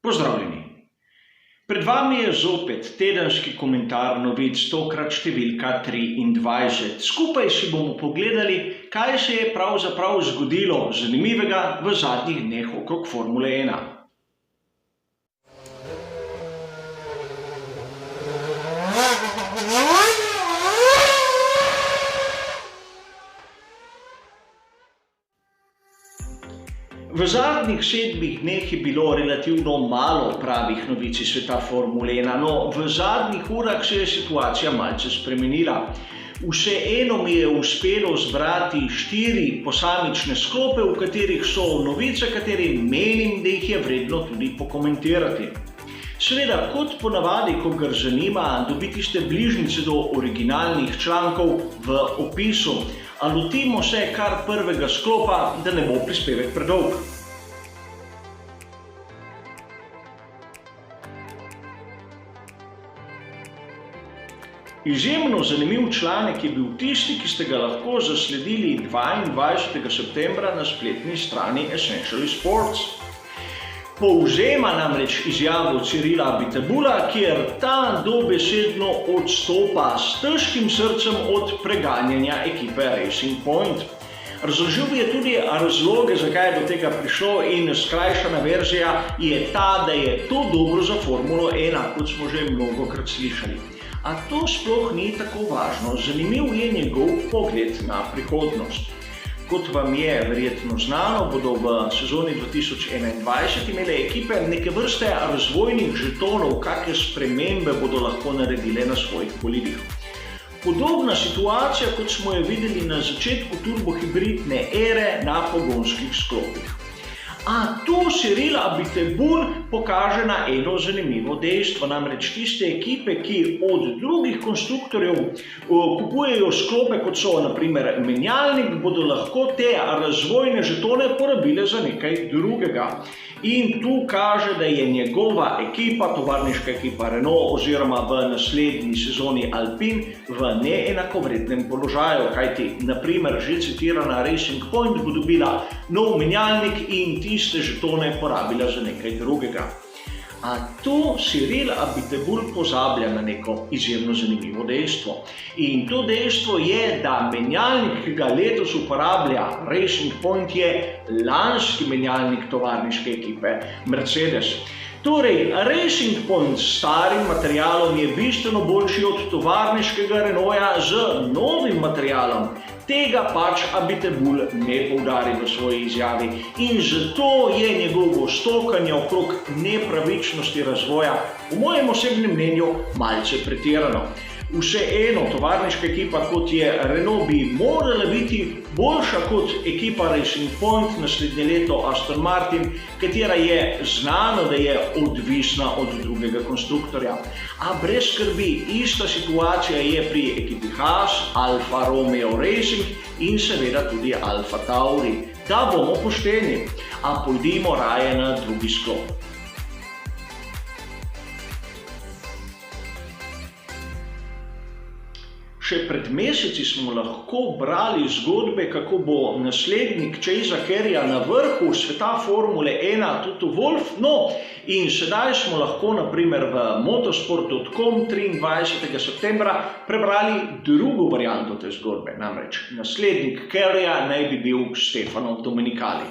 Pozdravljeni! Pred vami je zopet tedenski komentar novic, tokrat številka 23. Skupaj si bomo pogledali, kaj se je pravzaprav zgodilo zanimivega v zadnjih dneh okrog Formule 1. V zadnjih 7 dneh je bilo relativno malo pravih novic iz sveta Formule 1, no v zadnjih urah se je situacija malce spremenila. Vseeno mi je uspelo zbrati 4 posamične sklope, v katerih so novice, katere menim, da jih je vredno tudi pokomentirati. Seveda, kot ponavadi, kogar zanima, dobiti ste bližnjice do originalnih člankov v opisu, a lotimo se kar prvega sklopa, da ne bo prispevek predolg. Izjemno zanimiv članek je bil tisti, ki ste ga lahko zasledili 22. septembra na spletni strani Essentially Sports. Povzema namreč izjavo Cyrila Abiteboula, kjer ta dobesedno odstopa s težkim srcem od preganjanja ekipe Racing Point. Razložil je tudi razloge, zakaj je do tega prišlo, in skrajšana verzija je ta, da je to dobro za Formulo 1, kot smo že mnogokrat slišali. A to sploh ni tako važno, zanimiv je njegov pogled na prihodnost. Kot vam je verjetno znano, bodo v sezoni 2021 imele ekipe neke vrste razvojnih žetonov, kakšne spremembe bodo lahko naredile na svojih bolidih. Podobna situacija, kot smo jo videli na začetku turbohibridne ere na pogonskih sklopih. A tu Cyril Abiteboul pokaže na eno zanimivo dejstvo, namreč tiste ekipe, ki od drugih konstruktorjev kupujejo sklope, kot so na primer menjalnik, bodo lahko te razvojne žetone porabile za nekaj drugega. In tu kaže, da je njegova ekipa, tovarniška ekipa Renault oziroma v naslednji sezoni Alpine v neenakovrednem položaju, kajti na primer že citirana Racing Point bo dobila nov menjalnik in tiste žetone porabila za nekaj drugega. A tu Cyril Abiteboul pozablja na neko izjemno zanimivo dejstvo. In to dejstvo je, da menjalnik, ki ga letos uporablja Racing Point, je lanski menjalnik tovarniške ekipe Mercedes. Torej, Racing Point s starim materialom je bistveno boljši od tovarniškega Renaulta z novim materialom. Tega pač Abiteboul ne poudari v svoji izjavi in zato je njegovo stokanje okrog nepravičnosti razvoja, v mojem osebnem mnenju, malce pretirano. Vseeno, tovarniška ekipa, kot je Renault, bi morala biti boljša kot ekipa Racing Point, naslednje leto Aston Martin, katera je znano, da je odvisna od drugega konstruktorja. A brez skrbi, ista situacija je pri ekipi Haas, Alfa Romeo Racing in seveda tudi Alfa Tauri. Da bomo pošteni, a pojdimo raje na drugi sklop. Še pred meseci smo lahko brali zgodbe, kako bo naslednik Chasea Careyja na vrhu sveta Formule 1 Toto Wolff, no in sedaj smo lahko na primer v motorsport.com 23. septembra prebrali drugo varianto te zgodbe, namreč naslednik Careyja naj bi bil Stefano Domenicali.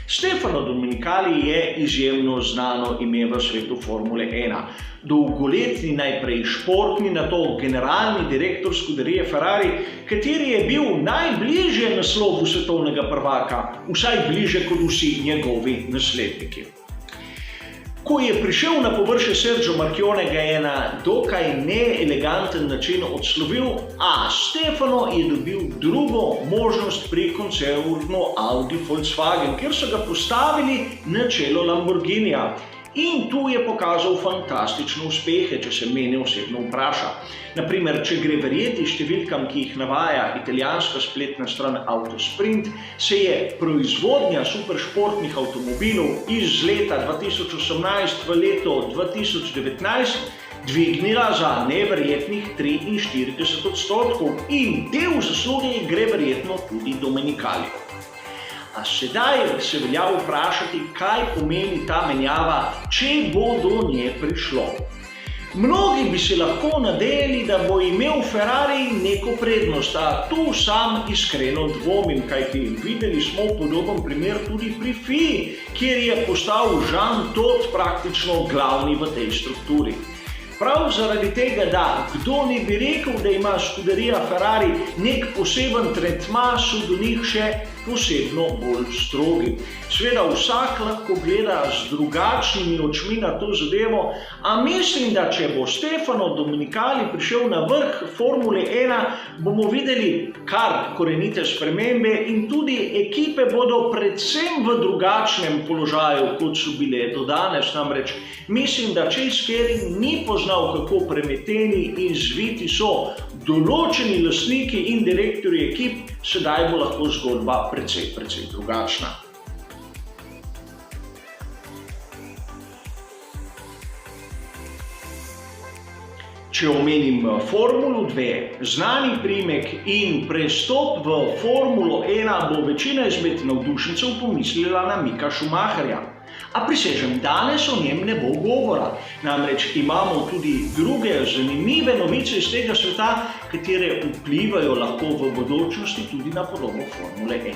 Stefano Domenicali je izjemno znano ime v svetu Formule 1. Dolgoletni najprej športni, nato generalni direktor skuderije Ferrari, kateri je bil najbližje naslovu svetovnega prvaka, vsaj bliže kot vsi njegovi nasledniki. Ko je prišel na površje Sergio Marchionne, ga je na dokaj neeleganten način odslovil, a Stefano je dobil drugo možnost pri koncernu Audi Volkswagen, kjer so ga postavili na čelo Lamborghinija. In tu je pokazal fantastične uspehe, če se mene osebno vpraša. Naprimer, če gre verjeti številkam, ki jih navaja italijanska spletna stran Autosprint, se je proizvodnja superšportnih avtomobilov iz leta 2018 v leto 2019 dvignila za neverjetnih 43% in del zasluge gre verjetno tudi Domenicaliju. A sedaj se velja vprašati, kaj pomeni ta menjava, če bo do nje prišlo. Mnogi bi se lahko nadejali, da bo imel Ferrari neko prednost, a tu sam iskreno dvomim, kajti videli smo podoben primer tudi pri FIA, kjer je postal Jean Todt praktično glavni v tej strukturi. Prav zaradi tega, da kdo ne bi rekel, da ima škuderija Ferrari nek poseben tretma, so do njih še posebno bolj strogi. Seveda vsak lahko gleda z drugačnimi očmi na to zadevo, a mislim, da če bo Stefano Domenicali prišel na vrh Formule 1, bomo videli kar korenite spremembe in tudi ekipe bodo predvsem v drugačnem položaju, kot so bile do danes. Namreč mislim, da Chase Carey ni poznal, kako premeteni in zviti so določeni lastniki in direktorji ekip, sedaj bo lahko zgodba precej drugačna. Če omenim Formulo 2, znani priimek in prestop v Formulo 1, bo večina izmed navdušencev pomislila na Micka Schumacherja. A prisežem, danes o njem ne bo govora. Namreč imamo tudi druge zanimive novice iz tega sveta, katere vplivajo lahko v bodočnosti tudi na podobo Formule 1.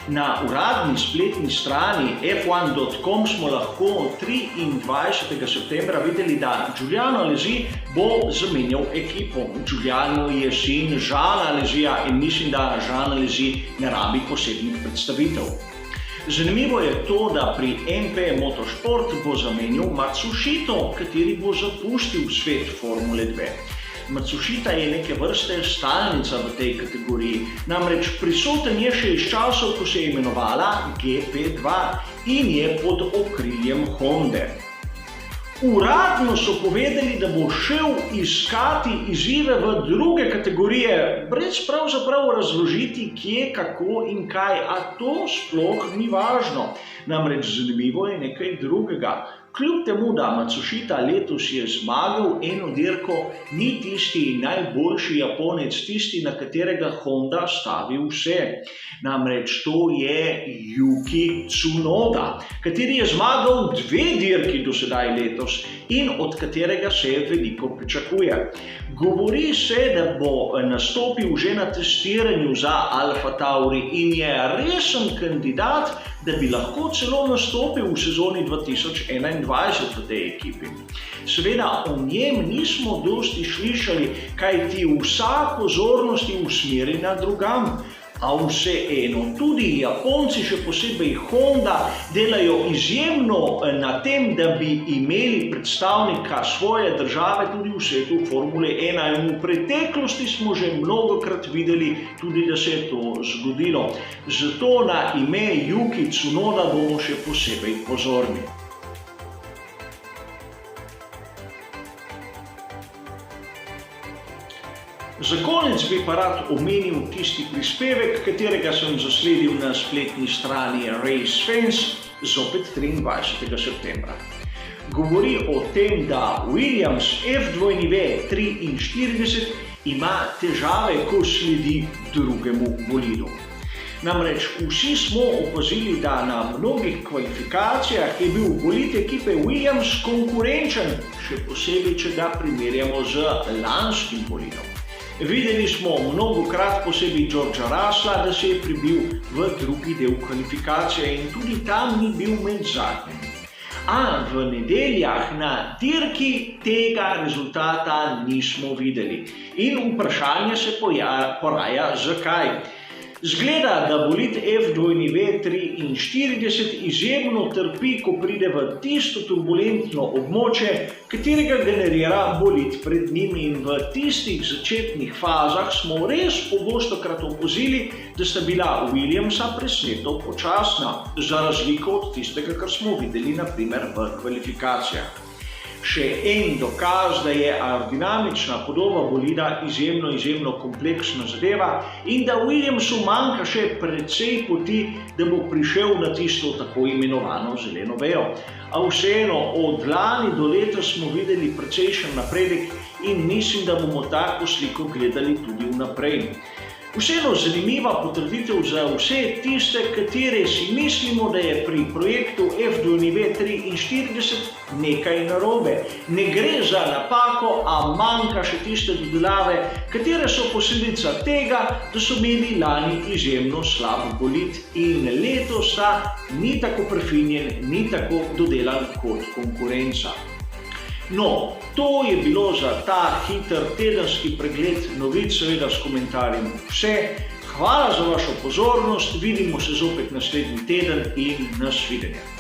Na uradni spletni strani f1.com smo lahko 23. septembra videli, da Giuliano Alesi bo zamenjal ekipo. Giuliano je sin Jeana Alesija in mislim, da Jean Alesi ne rabi posebnih predstavitev. Zanimivo je to, da pri MP Motorsport bo zamenjal Matsushito, kateri bo zapustil svet Formule 2. Matsushita je neke vrste stalnica v tej kategoriji, namreč prisoten je še iz časov, ko se je imenovala GP2 in je pod okriljem Honde. Uradno so povedali, da bo šel iskati izzive v druge kategorije, brez pravzaprav razložiti, kje, kako in kaj, a to sploh ni važno. Namreč zanimivo je nekaj drugega. Kljub temu, da Matsushita letos je zmagal eno dirko, ni tisti najboljši Japonec, tisti, na katerega Honda stavi vse. Namreč to je Yuki Tsunoda, kateri je zmagal 2 dirki do sedaj letos in od katerega se veliko pričakuje. Govori se, da bo nastopil že na testiranju za Alfa Tauri in je resen kandidat, da bi lahko celo nastopil v sezoni 2021 v tej ekipi. Seveda o njem nismo dosti slišali, kajti vsa pozornost je usmerjena drugam. A vseeno, tudi Japonci, še posebej Honda, delajo izjemno na tem, da bi imeli predstavnika svoje države tudi v svetu Formule 1. In v preteklosti smo že mnogokrat videli tudi, da se je to zgodilo. Zato na ime Yuki Tsunoda bomo še posebej pozorni. Za konec bi pa rad omenil tisti prispevek, katerega sem zasledil na spletni strani RaceFans, zopet 23. septembra. Govori o tem, da Williams F2W43 ima težave, ko sledi drugemu bolidu. Namreč vsi smo opazili, da na mnogih kvalifikacijah je bil bolid ekipe Williams konkurenčen, še posebej, če ga primerjamo z lanskim bolidom. Videli smo mnogokrat, posebej Georgea Russella, da se je pribil v drugi del kvalifikacije in tudi tam ni bil med zadnjimi. A v nedeljah na dirki tega rezultata nismo videli. In vprašanje se poraja, zakaj. Zgleda, da bolid F2W43 izjemno trpi, ko pride v tisto turbulentno območje, katerega generira bolid pred njim, in v tistih začetnih fazah smo res pogostokrat opazili, da sta bila Williamsa presneto počasna, za razliko od tistega, kar smo videli na primer v kvalifikacijah. Še en dokaz, da je aerodinamična podoba bolida izjemno kompleksna zadeva in da Williamsu manjka še precej poti, da bo prišel na tisto tako imenovano zeleno vejo. A vseeno, od lani do leta smo videli precejšen napredek in mislim, da bomo tako sliko gledali tudi vnaprej. Vseeno zanimiva potrditev za vse tiste, katere si mislimo, da je pri projektu FW43 nekaj narobe. Ne gre za napako, a manjka še tiste dodelave, katere so posledica tega, da so imeli lani izjemno slab bolid in letos ta ni tako prefinjen, ni tako dodelan kot konkurenca. No, to je bilo za ta hiter tedenski pregled novic, seveda s komentarjem vse. Hvala za vašo pozornost, vidimo se zopet naslednji teden in nasvidenje.